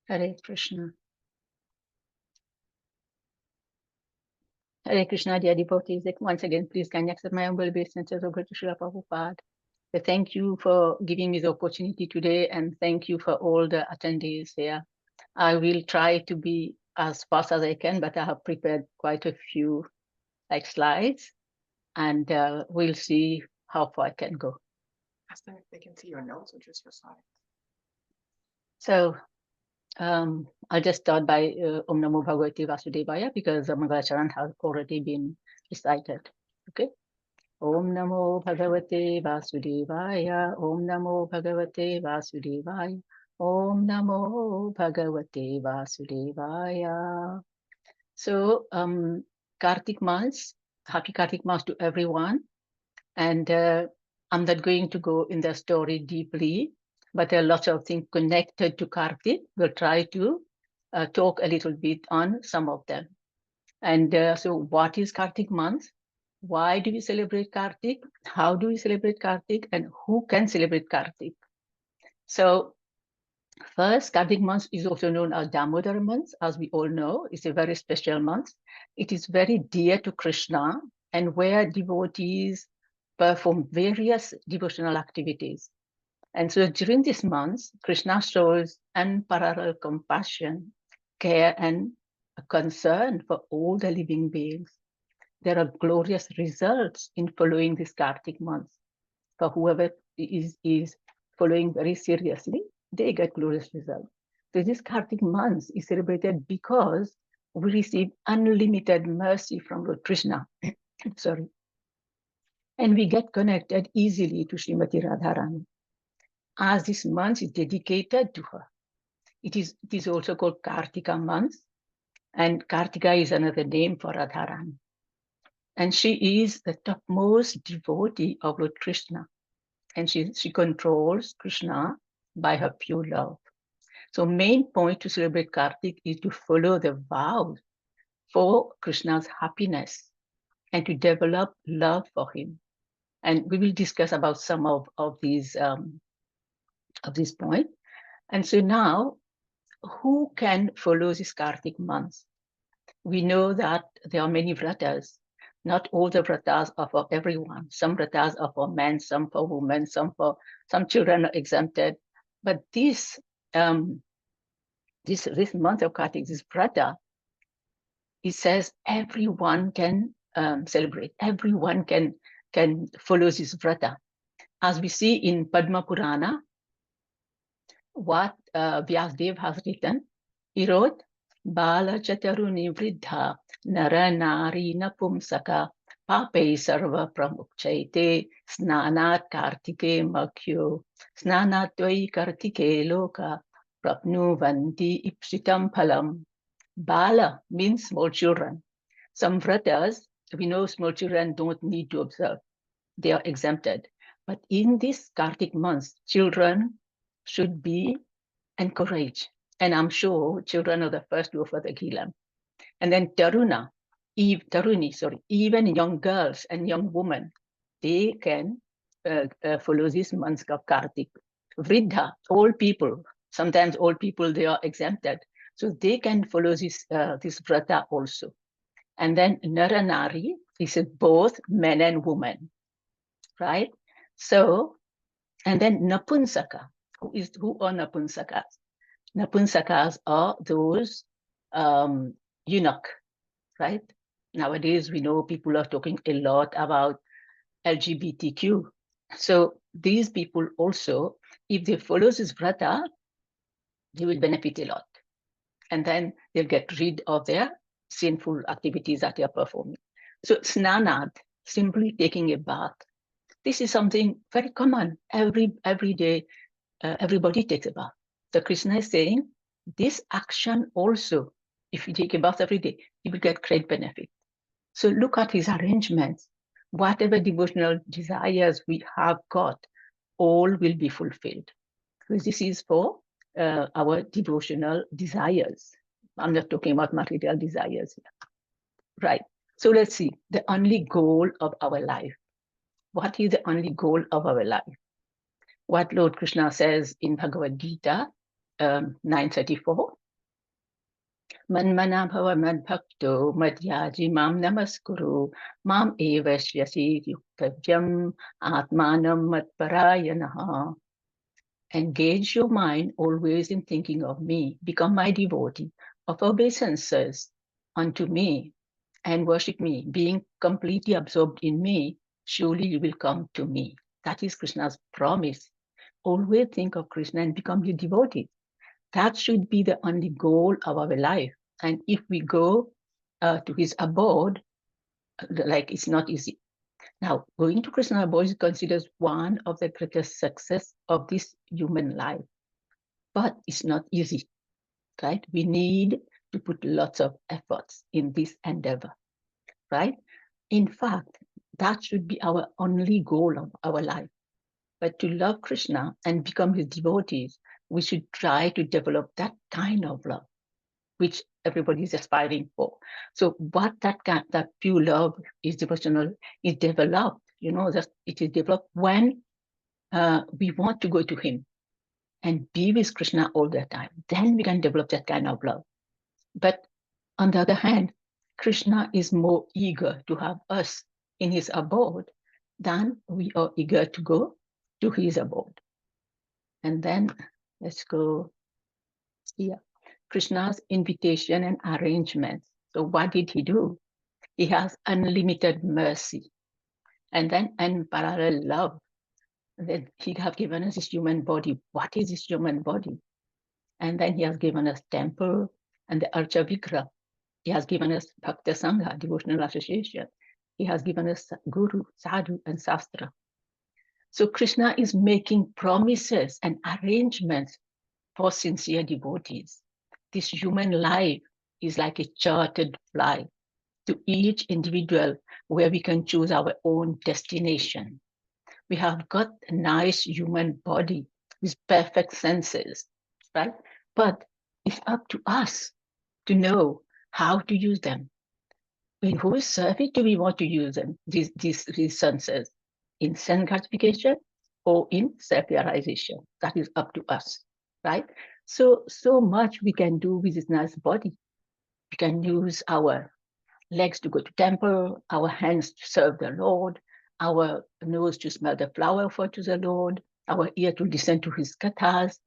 Hare Krishna. Hare Krishna, dear devotees. Once again, please can you accept my humble obeisances of Guru Srila Prabhupada. Thank you for giving me the opportunity today, and thank you for all the attendees here. I will try to be as fast as I can, but I have prepared quite a few slides, and we'll see how far I can go. Ask them if they can see your notes or just your slides. So I'll just start by Om Namo Bhagavate Vasudevaya, because Mangalacharan has already been recited. Okay. Om Namo Bhagavate Vasudevaya. Om Namo Bhagavate Vasudevaya. Om Namo Bhagavate Vasudevaya. So, Kartik Mas, happy Kartik Mas to everyone. And I'm not going to go in the story deeply, but there are lots of things connected to Kartik. We'll try to talk a little bit on some of them. And so what is Kartik month? Why do we celebrate Kartik? How do we celebrate Kartik? And who can celebrate Kartik? So first, Kartik month is also known as Damodar month. As we all know, it's a very special month. It is very dear to Krishna, and where devotees perform various devotional activities. And so during this month, Krishna shows unparalleled compassion, care, and a concern for all the living beings. There are glorious results in following this Kartik month. For whoever is following very seriously, they get glorious results. So this Kartik month is celebrated because we receive unlimited mercy from Lord Krishna. Sorry. And we get connected easily to Srimati Radharani, as this month is dedicated to her. It is also called Kartika month, and Kartika is another name for Radharani. And she is the topmost devotee of Lord Krishna, and she controls Krishna by her pure love. So main point to celebrate Kartik is to follow the vows for Krishna's happiness and to develop love for him. And we will discuss about some of these points. And so now, who can follow this Kartik month? We know that there are many vratas. Not all the vratas are for everyone. Some vratas are for men, some for women, some children are exempted. But this month of Kartik, this vrata, it says everyone can celebrate. Everyone can follow this vrata. As we see in Padma Purana, what Vyasdev has written, he wrote, Bala Chataruni Vridha Nara Nari Napumsaka Pape Sarva Pramukchaite Snanat Kartike Makyo Snanat Tvai Kartike Loka Prapnuvanti Ipsitam Phalam. Bala means small children. Some vratas, we know small children don't need to observe. They are exempted. But in this Kartik month, children should be encouraged. And I'm sure children are the first to offer the Gilam. And then Taruni, even young girls and young women, they can follow this month of Kartik. Vridha, old people, sometimes old people, they are exempted. So they can follow this vrata also. And then Naranari is both men and women, right? So, and then Napunsaka, who are Napunsakas? Napunsakas are those eunuch, right? Nowadays, we know people are talking a lot about LGBTQ. So these people also, if they follow this vrata, they will benefit a lot. And then they'll get rid of their sinful activities that they are performing. So snanad, simply taking a bath. This is something very common. Every day, everybody takes a bath. So Krishna is saying, this action also, if you take a bath every day, you will get great benefit. So look at his arrangements. Whatever devotional desires we have got, all will be fulfilled. Because this is for our devotional desires. I'm not talking about material desires here. Right. So let's see, the only goal of our life. What is the only goal of our life? What Lord Krishna says in Bhagavad Gita, 934. Manmana bhava madbhakto madhyaji mam namaskuru mam evashyasi yuktavyam atmanam matparayanaha. Engage your mind always in thinking of me. Become my devotee of obeisances unto me and worship me. Being completely absorbed in me, surely you will come to me. That is Krishna's promise. Always think of Krishna and become your devotee. That should be the only goal of our life. And if we go to his abode, like it's not easy. Now, going to Krishna abode is considered one of the greatest success of this human life. But it's not easy, right? We need to put lots of efforts in this endeavor, right? In fact, that should be our only goal of our life. But to love Krishna and become his devotees, we should try to develop that kind of love, which everybody is aspiring for. So what that pure love is devotional is developed, that it is developed when we want to go to him and be with Krishna all the time. Then we can develop that kind of love. But on the other hand, Krishna is more eager to have us in his abode than we are eager to go to his abode. And then let's go here. Krishna's invitation and arrangements. So what did he do? He has unlimited mercy and then unparalleled love. Then he has given us his human body. What is his human body? And then he has given us temple and the Archa Vigra. He has given us Bhakta Sangha, devotional association. He has given us Guru, Sadhu, and Sastra. So Krishna is making promises and arrangements for sincere devotees. This human life is like a chartered flight to each individual where we can choose our own destination. We have got a nice human body with perfect senses, right? But it's up to us to know how to use them. In whose service do we want to use them, these senses? In sense gratification or in self-realization? That is up to us, right? So much we can do with this nice body. We can use our legs to go to temple, our hands to serve the Lord, our nose to smell the flower for to the Lord, our ear to listen to his kathas,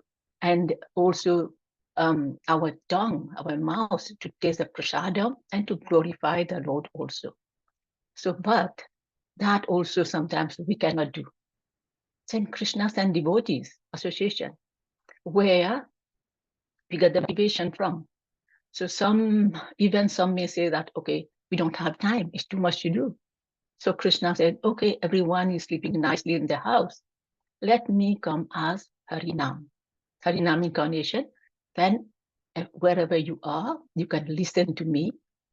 and also our tongue, our mouth to taste the prasadam and to glorify the Lord also. So, but that also sometimes we cannot do. Then Krishna and devotees association, where we get the motivation from. So some may say that, okay, we don't have time, it's too much to do. So Krishna said, okay, everyone is sleeping nicely in the house. Let me come as Harinam. Harinam incarnation. Then wherever you are, you can listen to me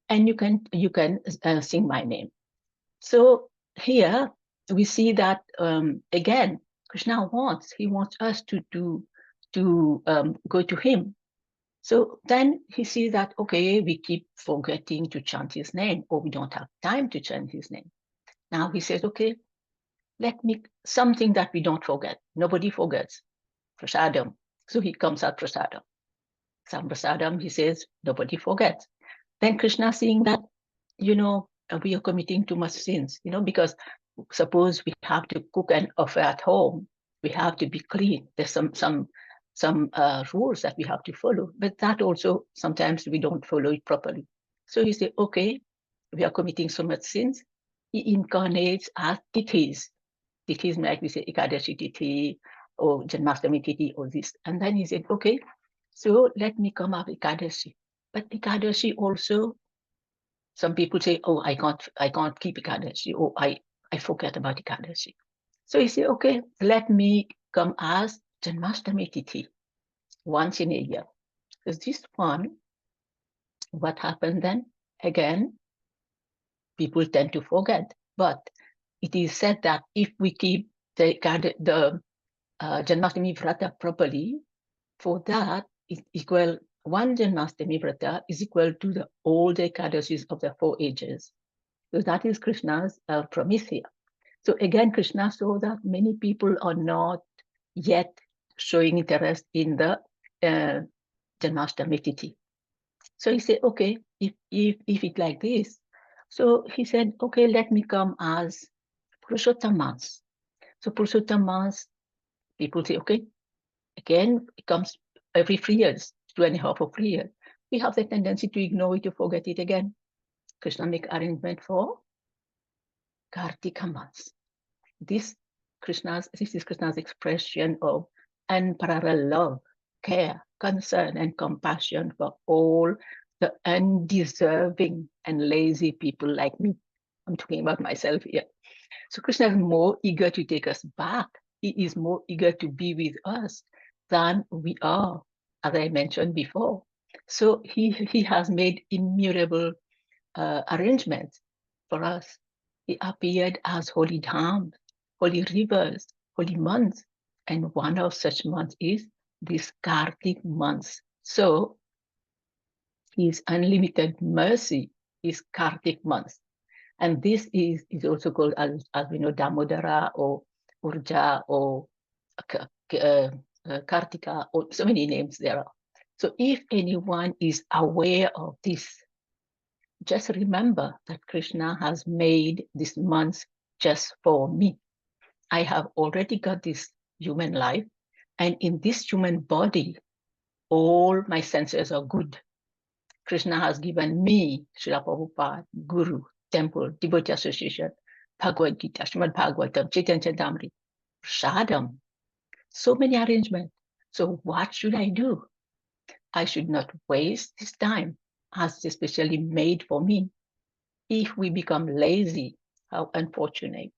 and you can sing my name. So here we see that again, Krishna wants us to go to him. So then he sees that, okay, we keep forgetting to chant his name, or we don't have time to chant his name. Now he says, okay, let me, something that we don't forget. Nobody forgets. Prasadam. So he comes out prasadam. Some prasadam, he says, nobody forgets. Then Krishna seeing that, we are committing too much sins, because suppose we have to cook and offer at home, we have to be clean. There's some rules that we have to follow, but that also sometimes we don't follow it properly. So he said, okay, we are committing so much sins. He incarnates as tithis. Tithis, like we say, Ekadashi Tithi or Janmashtami Tithi or this. And then he said, okay, so let me come up Ekadashi. But Ekadashi also, some people say, oh, I can't keep Ekadashi, or I forget about Ekadashi. So he said, okay, let me come as Janmashtami Tithi once in a year. Because this one, what happened then? Again, people tend to forget. But it is said that if we keep the Janmashtami Vrata properly, for that is equal, one Janmashtami Vrata is equal to the all the Ekadashis of the 4 ages. So that is Krishna's promise here. So again, Krishna saw that many people are not yet showing interest in the Janmashtami Tithi. So he said, okay, if it's like this. So he said, okay, let me come as Purushottam Mass. So Purushottam Mass, people say, okay, again, it comes every 3 years, 2.5 or 3 years. We have the tendency to ignore it, to forget it again. Krishna make arrangement for Kartika Mass. This is Krishna's expression of unparalleled love, care, concern, and compassion for all the undeserving and lazy people like me. I'm talking about myself here. So Krishna is more eager to take us back. He is more eager to be with us than we are, as I mentioned before. So he has made immutable arrangements for us. He appeared as holy dhams, holy rivers, holy months, and one of such months is this Kartik month. So his unlimited mercy is Kartik month. And this is also called, as we know, Damodara or Urja or Kartika, or so many names there are. So if anyone is aware of this, just remember that Krishna has made this month just for me. I have already got this human life, and in this human body, all my senses are good. Krishna has given me Srila Prabhupada, Guru, Temple, Devotee Association, Bhagavad Gita, Srimad Bhagavatam, Chaitanya Charitamrita, Prasadam, so many arrangements. So what should I do? I should not waste this time as especially made for me. If we become lazy, how unfortunate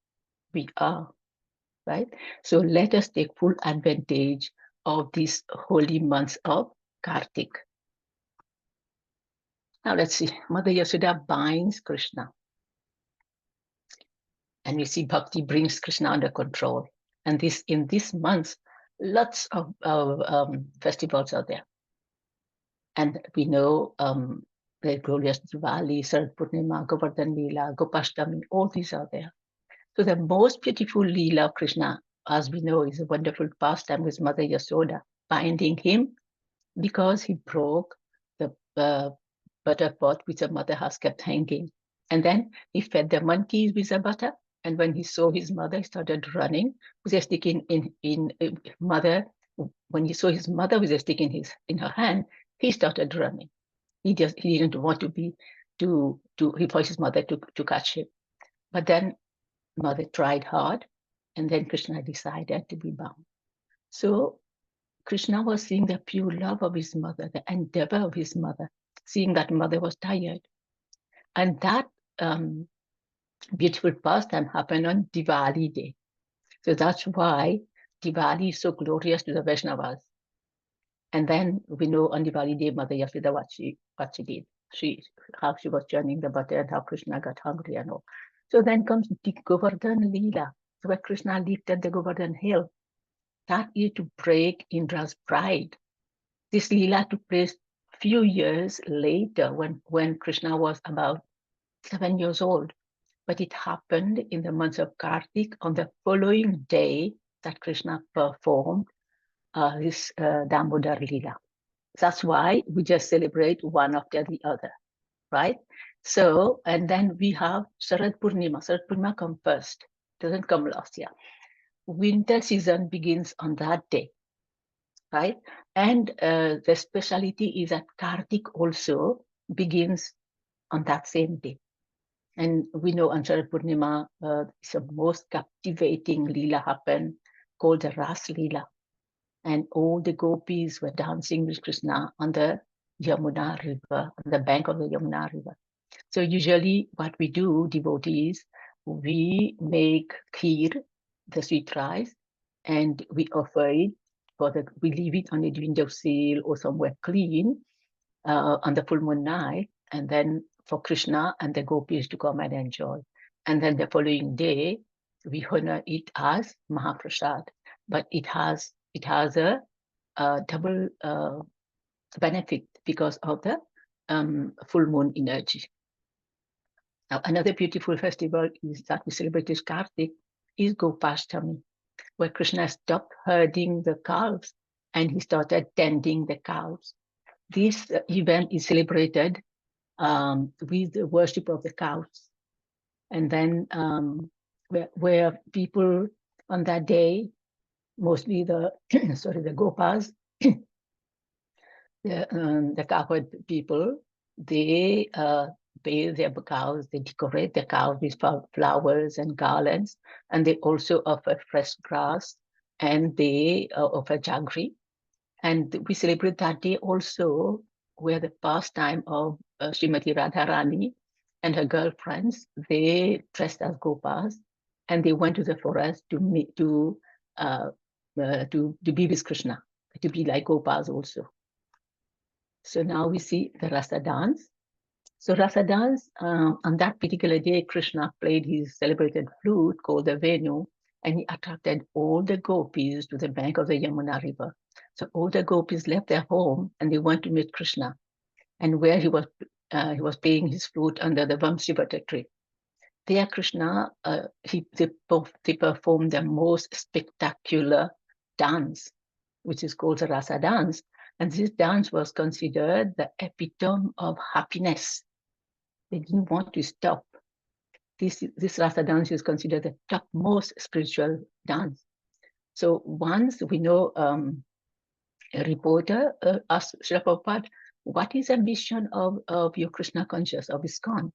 we are, right? So let us take full advantage of this holy month of Kartik. Now let's see, Mother Yashoda binds Krishna. And we see Bhakti brings Krishna under control. And in this month, lots of festivals are there. And we know the glorious Diwali, Sarad Purnima, Govardhan Leela, Gopashtami, all these are there. So the most beautiful Leela of Krishna, as we know, is a wonderful pastime with Mother Yashoda, binding him because he broke the butter pot which the mother has kept hanging. And then he fed the monkeys with the butter. And when he saw his mother, he started running with a stick in mother. When he saw his mother with a stick in her hand, he started running. He didn't want he forced his mother to catch him. But then mother tried hard, and then Krishna decided to be bound. So Krishna was seeing the pure love of his mother, the endeavor of his mother, seeing that mother was tired. And that beautiful pastime happened on Diwali day. So that's why Diwali is so glorious to the Vaishnavas. And then we know on Diwali day, Mother Yashoda, what she did. How she was churning the butter and how Krishna got hungry and all. So then comes the Govardhan Leela, where Krishna lifted the Govardhan hill. That is to break Indra's pride. This Leela took place few years later when Krishna was about 7 years old. But it happened in the month of Kartik on the following day that Krishna performed this Damodar Leela. That's why we just celebrate one after the other, right? So, and then we have Sharad Purnima. Sharad Purnima comes first, doesn't come last year. Winter season begins on that day, right? And the speciality is that Kartik also begins on that same day. And we know on Sharad Purnima, it's the most captivating Leela happened called the Ras Leela. And all the gopis were dancing with Krishna on the Yamuna River, on the bank of the Yamuna River. So usually what we do, devotees, we make kheer, the sweet rice, and we offer it we leave it on a windowsill or somewhere clean on the full moon night, and then for Krishna and the gopis to come and enjoy. And then the following day, we honor it as Mahaprasad, but it has a double benefit because of the full moon energy. Now, another beautiful festival is that we celebrate this Kartik is Gopashtami, where Krishna stopped herding the calves and he started tending the cows. This event is celebrated with the worship of the cows. And then where people on that day, mostly the the Gopas, the cowherd people, they bathe their cows, they decorate the cows with flowers and garlands, and they also offer fresh grass, and they offer jaggery. And we celebrate that day also where the pastime of Srimati Radharani and her girlfriends, they dressed as Gopas, and they went to the forest to meet to be with Krishna, to be like Gopas also. So now we see the Rasa dance. So Rasa dance, on that particular day, Krishna played his celebrated flute called the Venu, and he attracted all the gopis to the bank of the Yamuna River. So all the gopis left their home and they went to meet Krishna, and where he was playing his flute under the Vamsivata tree. There, Krishna, they performed the most spectacular dance, which is called the Rasa dance. And this dance was considered the epitome of happiness. They didn't want to stop. This Rasa dance is considered the topmost spiritual dance. So once we know a reporter asked Srila Prabhupada, what is the mission of your Krishna conscious, of ISKCON?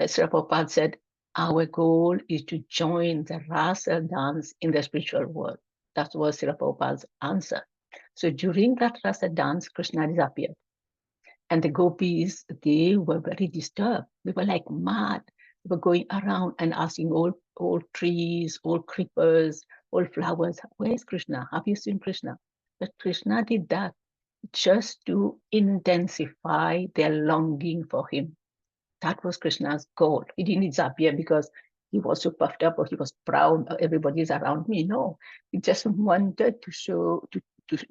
Srila Prabhupada said, our goal is to join the Rasa dance in the spiritual world. That was Srila Prabhupada's answer. So during that Rasa dance, Krishna disappeared. And the gopis, they were very disturbed. They were like mad. They were going around and asking all trees, all creepers, all flowers, where is Krishna? Have you seen Krishna? But Krishna did that just to intensify their longing for him. That was Krishna's goal. He didn't disappear because he was so puffed up or he was proud, everybody's around me. No, he just wanted to show,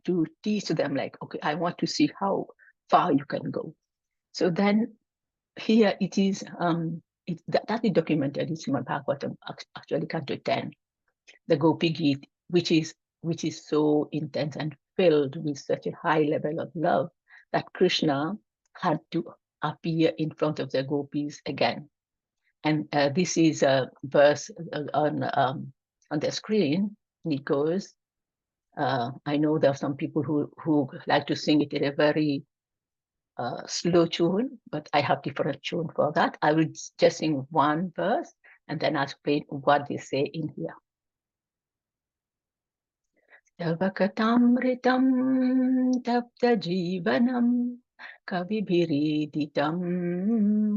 to teach them like, okay, I want to see how far you can go. So then here it is, that is documented in Srimad Bhagavatam, actually Canto 10, the Gopi Geet, which is so intense and filled with such a high level of love that Krishna had to appear in front of the gopis again. And this is a verse on the screen. It goes, I know there are some people who like to sing it in a very slow tune, but I have different tune for that. I will just sing one verse and then I'll explain what they say in here. Tavakatamritam tapta jivanam kavibhiriditam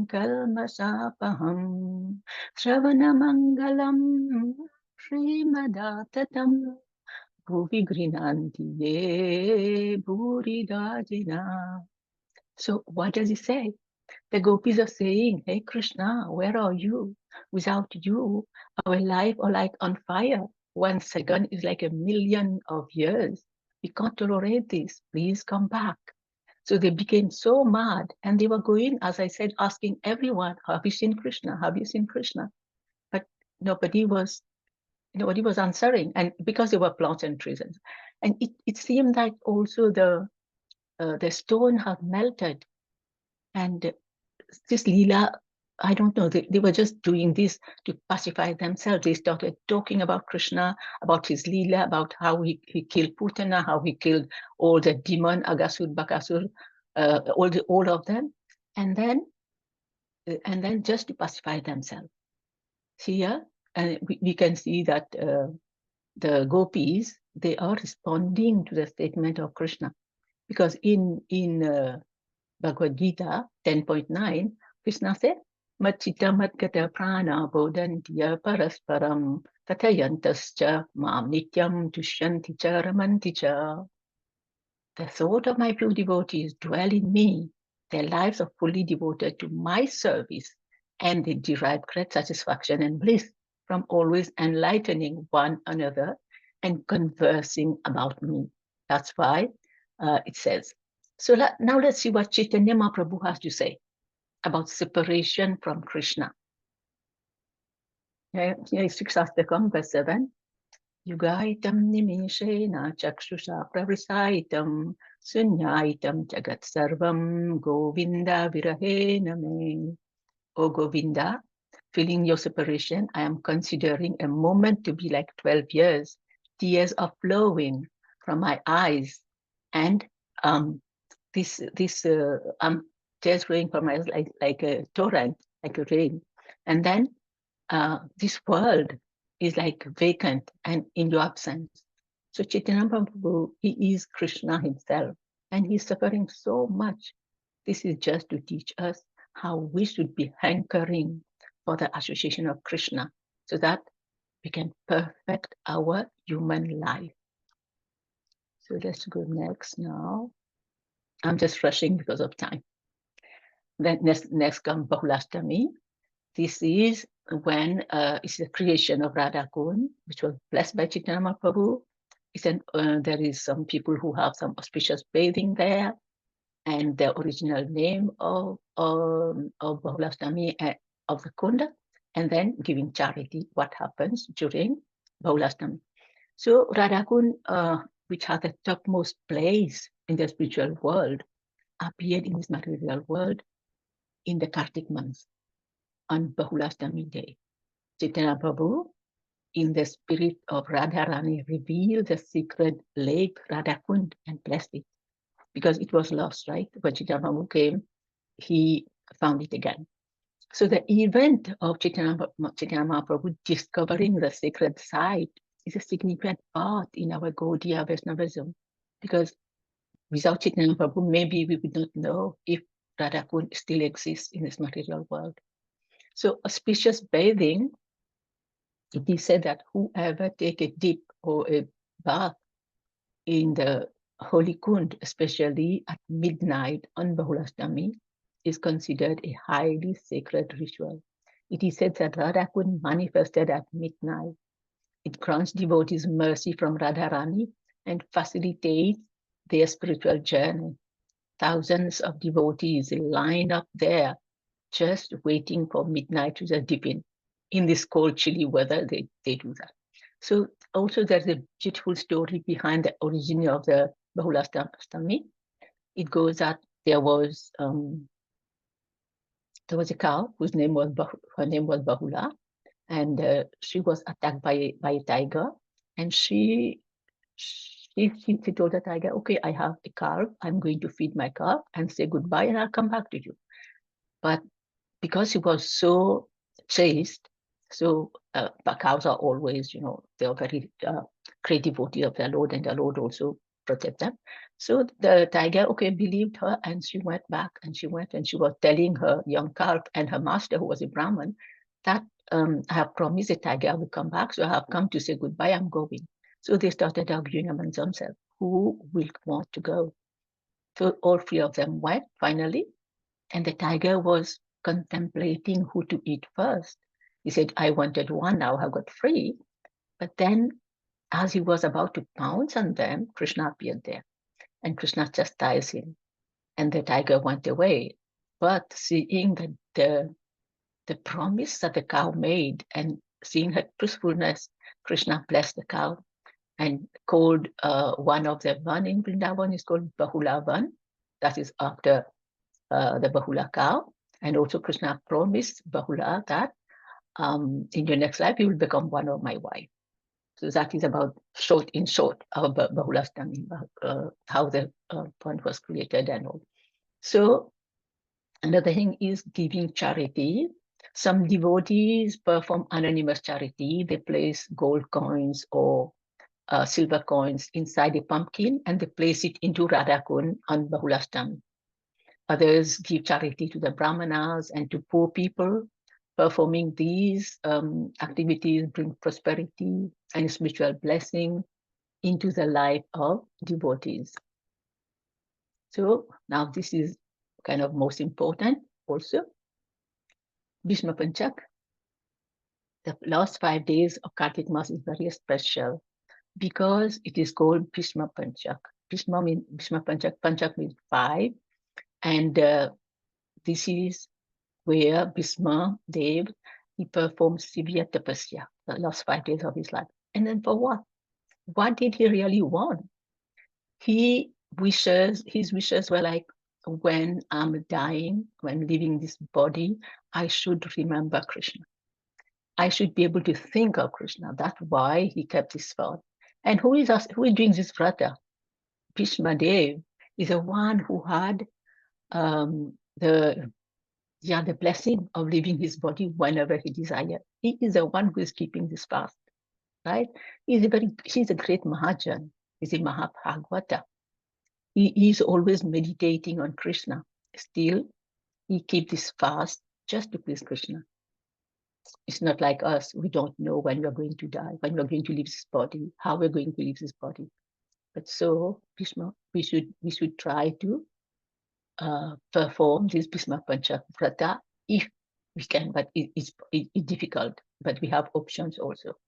kalmasapaham Shravanamangalam Srimadattatam Bhuvi Grinanti Ye Bhuridajina. So what does he say? The gopis are saying, hey Krishna, where are you? Without you, our life are like on fire. 1 second is like 1,000,000 of years. We can't tolerate this. Please come back. So they became so mad and they were going, as I said, asking everyone, have you seen Krishna? Have you seen Krishna? But nobody was answering. And because they were plants and trees. And it seemed like also the stone had melted. And this Leela, I don't know, they were just doing this to pacify themselves. They started talking about Krishna, about his Leela, about how he killed Putana, how he killed all the demon, Agasur, Bakasur, all of them. And then just to pacify themselves. Here, and we can see that the gopis, they are responding to the statement of Krishna. Because in Bhagavad Gita 10.9, Krishna said, Machita matgata prana bodhantiya parasparam tathayantascha mam nityam tushyanti cha ramanti cha. The thought of my pure devotees dwell in me. Their lives are fully devoted to my service, and they derive great satisfaction and bliss from always enlightening one another and conversing about me. That's why it says. So now let's see what Chaitanya Mahaprabhu has to say about separation from Krishna. Here is Sixastakam, verse 7. Yugaitam nimishena chakshusha pravisaitam sunyaitam jagat sarvam Govinda virahena me. O Govinda, feeling your separation, I am considering a moment to be like 12 years. Tears are flowing from my eyes, and this tears flowing from my eyes like a torrent, like a rain. And then this world is like vacant and in your absence. So Chaitanya Mahaprabhu, he is Krishna himself, and he's suffering so much. This is just to teach us how we should be hankering for the association of Krishna so that we can perfect our human life. So let's go next now. I'm just rushing because of time. Then next comes Bahulastami. This is when it's the creation of Radha Kund, which was blessed by Chaitanya Mahaprabhu. There is some people who have some auspicious bathing there, and the original name of Bahulastami of the Kunda, and then giving charity, what happens during Bahulastami. So Radha Kund, which has the topmost place in the spiritual world, appeared in this material world in the Kartik month on Bahulastami day. Chaitanya Prabhu, in the spirit of Radharani, revealed the secret lake Radha Kund and blessed it because it was lost, right? When Chaitanya Prabhu came, he found it again. So the event of Chaitanya Mahaprabhu discovering the sacred site is a significant part in our Gaudiya Vaishnavism, because without Chaitanya Mahaprabhu, maybe we would not know if Radha Kund still exists in this material world. So auspicious bathing, it is said that whoever take a dip or a bath in the Holy Kund, especially at midnight on Bahulastami, is considered a highly sacred ritual. It is said that Radha Kund manifested at midnight. It grants devotees mercy from Radharani and facilitates their spiritual journey. Thousands of devotees line up there just waiting for midnight to just dip in this cold, chilly weather. They do that. So also there's a beautiful story behind the origin of the Bahulastami. It goes that there was a cow whose name was her name was Bahula, and she was attacked by a tiger, and she told the tiger, okay, I have a calf, I'm going to feed my calf and say goodbye, and I'll come back to you. But because she was so chaste, so cows are always, they are very great devotees of the Lord, and the Lord also protect them. So the tiger, okay, believed her, and she went back, and she was telling her young calf and her master, who was a Brahmin, that I have promised the tiger I will come back, so I have come to say goodbye, I'm going. So they started arguing among themselves, who will want to go? So all three of them went finally, and the tiger was contemplating who to eat first. He said, I wanted one, now I got three. But then, as he was about to pounce on them, Krishna appeared there. And Krishna chastised him. And the tiger went away. But seeing the promise that the cow made and seeing her truthfulness, Krishna blessed the cow and called one of the Van in Vrindavan is called Bahula Van. That is after the Bahula cow. And also Krishna promised Bahula that in your next life you will become one of my wife. So that is about in short, our Bahulastami, how the fund was created and all. So another thing is giving charity. Some devotees perform anonymous charity. They place gold coins or silver coins inside a pumpkin, and they place it into Radha Kund on Bahulastami. Others give charity to the brahmanas and to poor people. Performing these activities bring prosperity and spiritual blessing into the life of devotees. So now this is kind of most important also. Bhishma Panchak. The last 5 days of Kartik Mass is very special because it is called Bhishma Panchak. Bhishma Panchak. Panchak means 5, and this is where Bhishma Dev, he performed severe tapasya the last 5 days of his life. And then for what? what did he really want? His wishes were like, when I'm dying, when leaving this body, I should remember Krishna. I should be able to think of Krishna. That's why he kept this thought. And who is doing this vrata? Bhishma Dev is the one who had the blessing of leaving his body whenever he desired. He is the one who is keeping this fast, right? He's a great Mahajan. He's a Mahabhagavata. He is always meditating on Krishna. Still, he keeps this fast just to please Krishna. It's not like us. We don't know when we're going to die, when we're going to leave this body, how we're going to leave this body. But so, Bhishma, we should try to perform this Bhishma Pancha Vrata if we can, but it's difficult. But we have options also.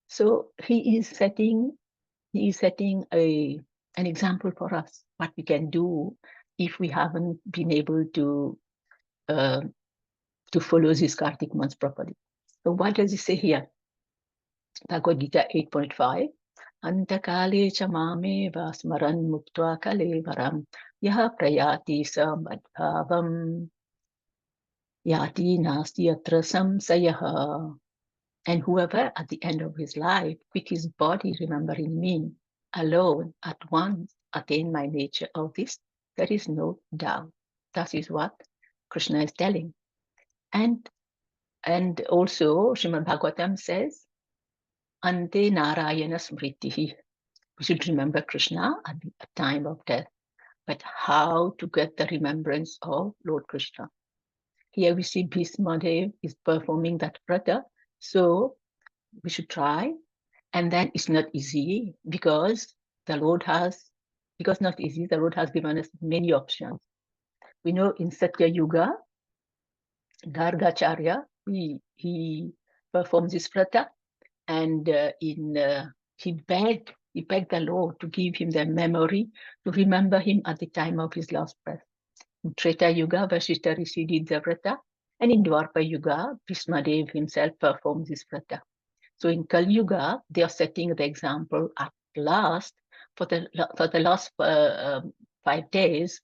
So he is setting an example for us what we can do if we haven't been able to follow these Kartik months properly. So what does he say here? Bhagavad Gita 8.5. Antakale cha mame vasmaran muktva kale varam yaha prayati samadbhavam yati nasti atra samsayaha. And whoever at the end of his life, with his body remembering me, alone at once attain my nature of this, there is no doubt. That is what Krishna is telling. And also Srimad Bhagavatam says, Ante Narayana Smritihi. We should remember Krishna at the time of death. But how to get the remembrance of Lord Krishna? Here we see Bhishma Dev is performing that vrata. So we should try. And then it's not easy because the Lord has given us many options. We know in Satya Yuga, Gargacharya, he performs this vrata, and he begged the Lord to give him the memory to remember him at the time of his last breath. In Treta Yuga, Vasishtha Rishi did the vrata, and in Dwapara Yuga, Bhishma Dev himself performs this vrata. So in Kali Yuga, they are setting the example at last for the last 5 days.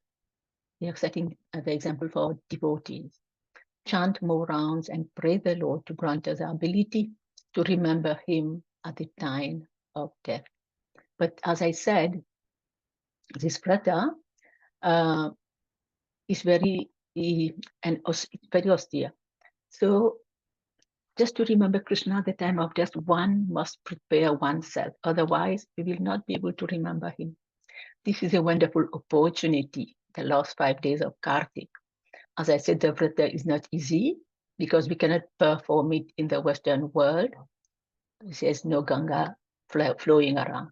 They are setting the example for devotees. Chant more rounds and pray the Lord to grant us the ability to remember him at the time of death. But as I said, this vrata is very austere. So just to remember Krishna at the time of death, one must prepare oneself. Otherwise, we will not be able to remember him. This is a wonderful opportunity, the last 5 days of Kartik. As I said, the vrata is not easy because we cannot perform it in the Western world. There's no Ganga flowing around.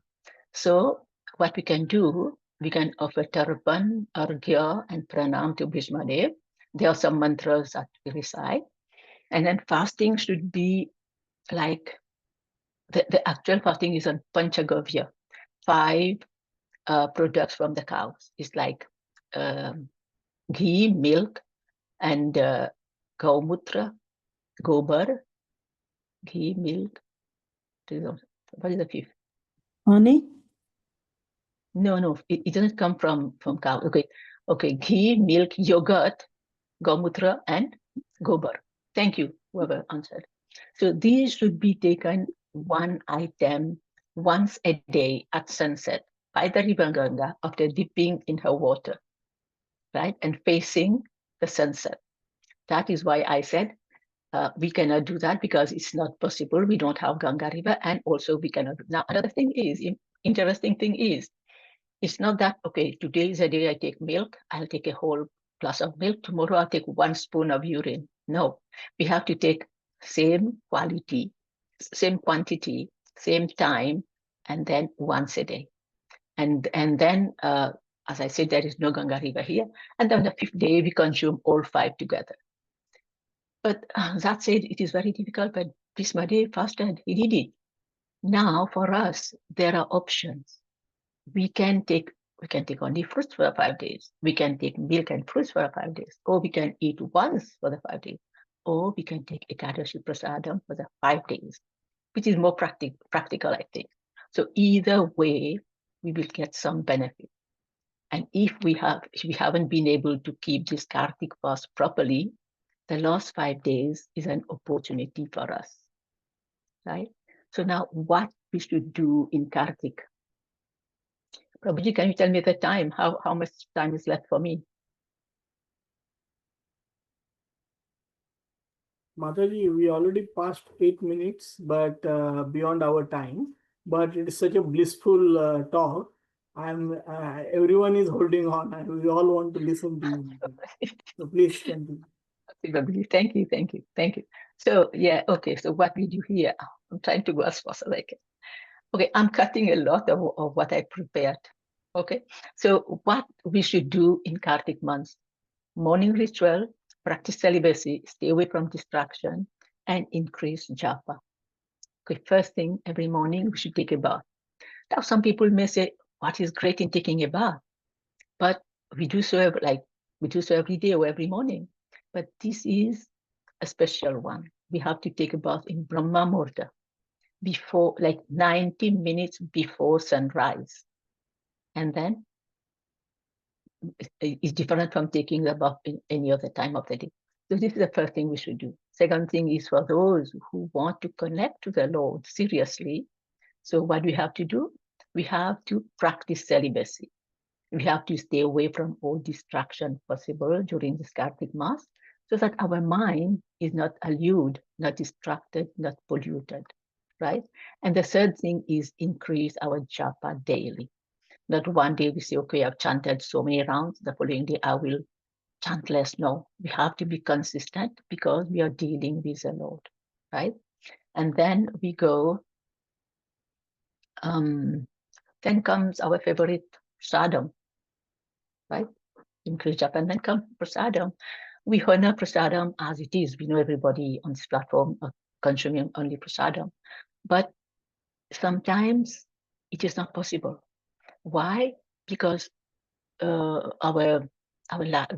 So what we can do, we can offer tarpan, arghya, and pranam to Bhishma Dev. There are some mantras that we recite. And then fasting should be like, the actual fasting is on Panchagavya, 5 products from the cows. It's like ghee, milk, and Gaumutra, Gobar, ghee, milk. What is the 5th? Honey? No, it doesn't come from cow. Okay, ghee, milk, yogurt, Gaumutra, and Gobar. Thank you, whoever answered. So these should be taken one item once a day at sunset by the river Ganga after dipping in her water, right? And facing the sunset. That is why I said we cannot do that because it's not possible. We don't have Ganga river, and also we cannot. Now, another thing is, interesting thing is, it's not that, okay, today is a day I take milk, I'll take a whole glass of milk, tomorrow I'll take 1 spoon of urine. No, we have to take same quality, same quantity, same time, and then once a day. And then, as I said, there is no Ganga river here. And then the 5th day, we consume all 5 together. But that said, it is very difficult, but Bhishma Dev fasted, he did it. Now, for us, there are options. We can take only fruits for 5 days. We can take milk and fruits for 5 days. Or we can eat once for the 5 days. Or we can take Ekadashi Prasadam for the 5 days, which is more practical, I think. So either way, we will get some benefit. And if we haven't been able to keep this Kartik fast properly, the last 5 days is an opportunity for us, right? So now what we should do in Kartik? Prabhuji, can you tell me the time? How much time is left for me? Mataji, we already passed 8 minutes, but beyond our time. But it is such a blissful talk. Everyone is holding on, and we all want to listen to you. So please continue. Thank you. So yeah, okay. So what we do here, I'm trying to go as fast as I can. Okay, I'm cutting a lot of what I prepared. Okay, so what we should do in Kartik months: morning ritual, practice celibacy, stay away from distraction, and increase japa. Okay, first thing every morning we should take a bath. Now some people may say, "What is great in taking a bath?" But we do so every day or every morning. But this is a special one. We have to take a bath in Brahma Muhurta before, like 90 minutes before sunrise. And then it's different from taking the bath in any other time of the day. So this is the first thing we should do. Second thing is for those who want to connect to the Lord seriously. So what we have to do, we have to practice celibacy. We have to stay away from all distraction possible during this Kartik Mass so that our mind is not allured, not distracted, not polluted, right? And the third thing is increase our japa daily. Not one day we say, okay, I've chanted so many rounds, the following day I will chant less. No, we have to be consistent because we are dealing with the Lord, right? And then we go, then comes our favorite sadam, right? Increase japa, and then comes prasadam. We honor prasadam as it is. We know everybody on this platform are consuming only prasadam, but sometimes it is not possible. Why? Because our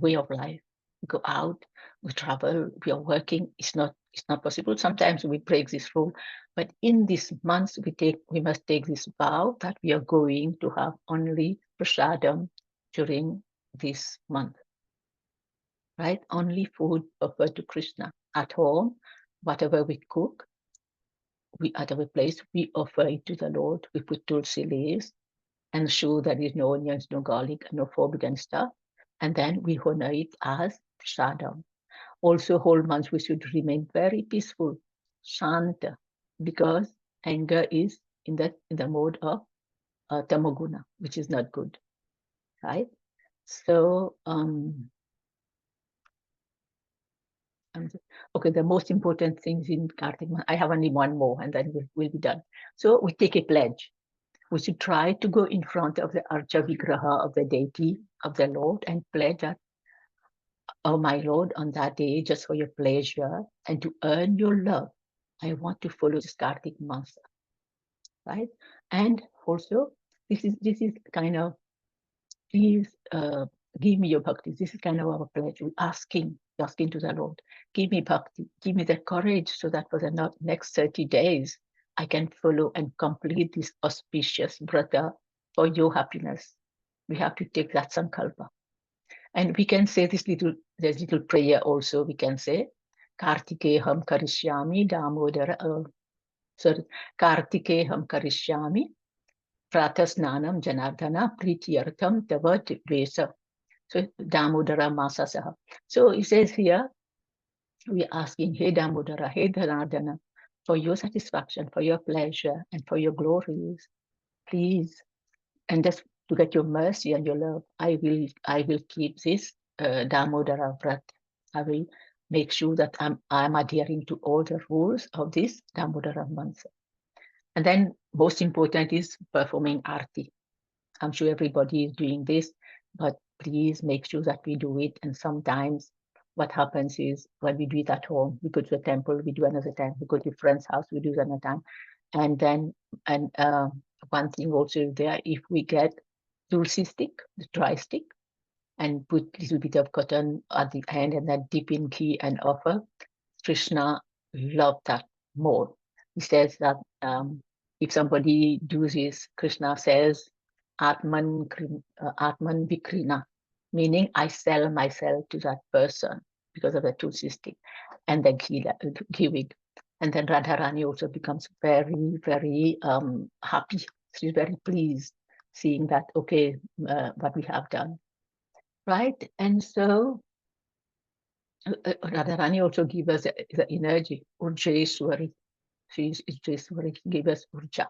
way of life, we go out, we travel, we are working. It's not possible. Sometimes we break this rule, but in this month we must take this vow that we are going to have only prasadam during this month. Right? Only food offered to Krishna. At home, whatever we cook, at our place, we offer it to the Lord. We put tulsi leaves and show there is no onions, no garlic, no forbidden stuff. And then we honor it as prasadam. Also, whole months we should remain very peaceful, shanta, because anger is in the mode of tamoguna, which is not good, right? So okay, the most important things in Kartik month, I have only one more and then we'll be done. So we take a pledge. We should try to go in front of the Archa Vigraha of the deity of the Lord and pledge that, oh my Lord, on that day, just for your pleasure and to earn your love, I want to follow this Kartik month, right? And also, this is kind of, please give me your bhakti. This is kind of our pledge. We're asking to the Lord, give me bhakti, give me the courage so that for the next 30 days, I can follow and complete this auspicious brata for your happiness. We have to take that sankalpa. And we can say this little prayer also. We can say, Kartikeham karishyami damodara, sorry, Kartikeham karishyami pratasnanam janardana pritiyartham tava dvesa. So Damodara Masasaha. So it says here, we are asking, Hey Damodara, Hey Dhanardana, for your satisfaction, for your pleasure, and for your glories, please, and just to get your mercy and your love, I will keep this Damodara Vrat. I will make sure that I'm adhering to all the rules of this Damodara month. And then most important is performing Arti. I'm sure everybody is doing this, but please make sure that we do it. And sometimes what happens is when we do it at home, we go to the temple, we do another time, we go to a friend's house, we do another time. And then, one thing also there, if we get tulsi stick, the dry stick, and put a little bit of cotton at the end and then dip in ghee and offer, Krishna loved that more. He says that if somebody does this, Krishna says, Atman Vikrina, meaning I sell myself to that person because of the tulsi stick and the giving. And then Radharani also becomes very, very happy. She's very pleased seeing that, okay, what we have done, right? And so Radharani also gives us the energy, Urjaeshwari. She's Urjaeshwari, give us Urja.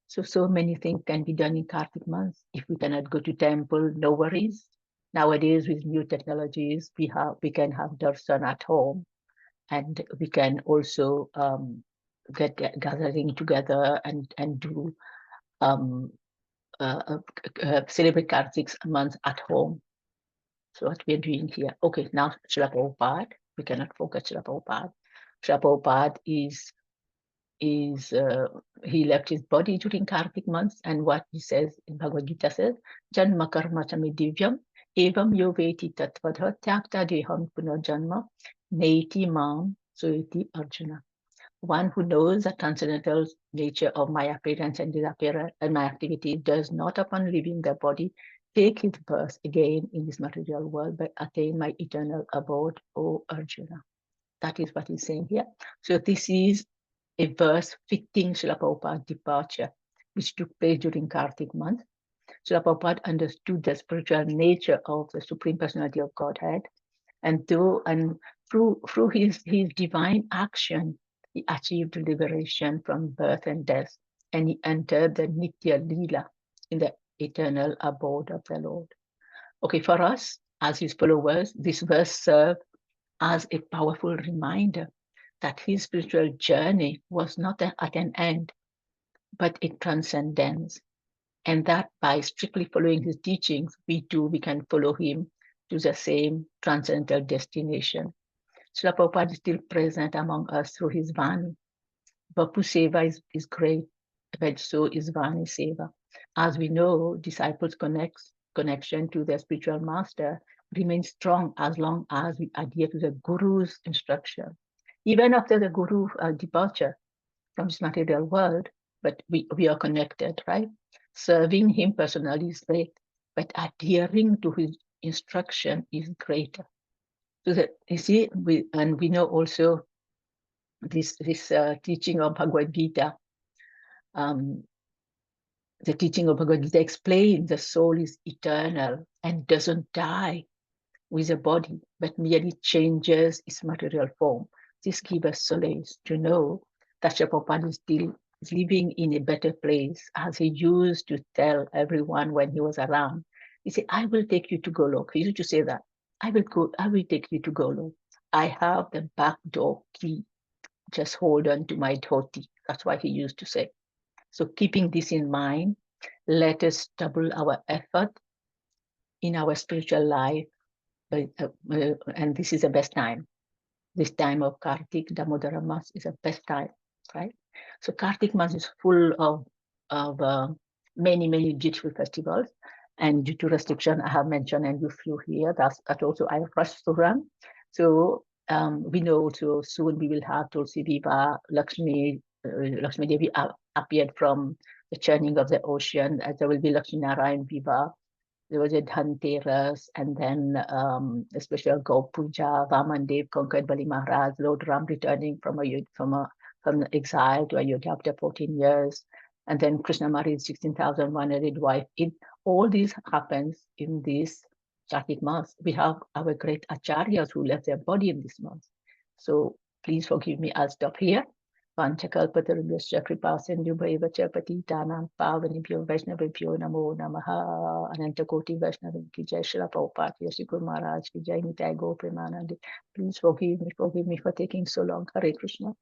So many things can be done in Kartik month. If we cannot go to temple, no worries. Nowadays, with new technologies, we can have darshan at home, and we can also get gathering together and do celebrate Kartik month at home. So what we're doing here. Okay, now Srila Prabhupada. We cannot forget Srila Prabhupada. Srila Prabhupada is he left his body during Kartik months, and what he says in Bhagavad Gita says, Janma karma chami divyam, evam yo veti tatvadha tyakta deham punarjanma, neti mam soiti Arjuna. One who knows the transcendental nature of my appearance and disappearance and my activity does not, upon leaving the body, take his birth again in this material world, but attain my eternal abode, O Arjuna. That is what he's saying here. So this is a verse fitting Srila Prabhupada's departure, which took place during Kartik month. Srila Prabhupada understood the spiritual nature of the Supreme Personality of Godhead, and through his divine action, he achieved liberation from birth and death, and he entered the Nitya Leela in the eternal abode of the Lord. Okay, for us, as his followers, this verse serves as a powerful reminder that his spiritual journey was not at an end, but a transcendence. And that by strictly following his teachings, we can follow him to the same transcendental destination. Srila Prabhupada is still present among us through his Vani. Bapu Seva is great, but so is Vani Seva. As we know, disciples' connection to their spiritual master remains strong as long as we adhere to the Guru's instruction. Even after the Guru departure from this material world, but we are connected, right? Serving him personally is great, but adhering to his instruction is greater. So that you see, we know also this teaching of Bhagavad Gita. The teaching of Bhagavad Gita explains the soul is eternal and doesn't die with the body, but merely changes its material form. This gives us solace to know that Prabhupada is still living in a better place, as he used to tell everyone when he was around. He said, I will take you to Golok. He used to say that. I will take you to Golok. I have the back door key. Just hold on to my dhoti. That's what he used to say. So keeping this in mind, let us double our effort in our spiritual life. And this is the best time. This time of Kartik Damodara Mas is the best time, right? So Kartik Mas is full of many beautiful festivals. And due to restriction, I have mentioned and you few here. That also I rushed to run. So we know also soon we will have Tulsi Viva, Lakshmi Devi appeared from the churning of the ocean. There will be Lakshmi Narayan Viva. There was a Dhanteras, and then a special Go Puja. Vamandev conquered Bali Maharaj. Lord Ram returning from exile to Ayodhya after 14 years, and then Krishna married 16,100 wife. All this happens in this Kartik month. We have our great acharyas who left their body in this month. So please forgive me. I'll stop here. Vanchakalpatarubhyascha kripasindubhaiva cha patitanam pavanibhyo vaishnavibhyo namo namaha. Anantakoti Vaishnavim ki jai. Srila Prabhupada ki jai. Guru Maharaj ki jai. Nitai Gaur Premanandi. Please forgive me for taking so long. Hare Krishna.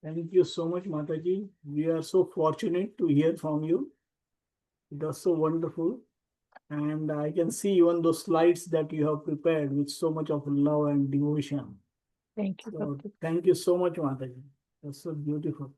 Thank you so much, Mataji. We are so fortunate to hear from you. It was so wonderful. And I can see even those slides that you have prepared with so much of love and devotion. Thank you. So thank you so much, Mataji. That's so beautiful.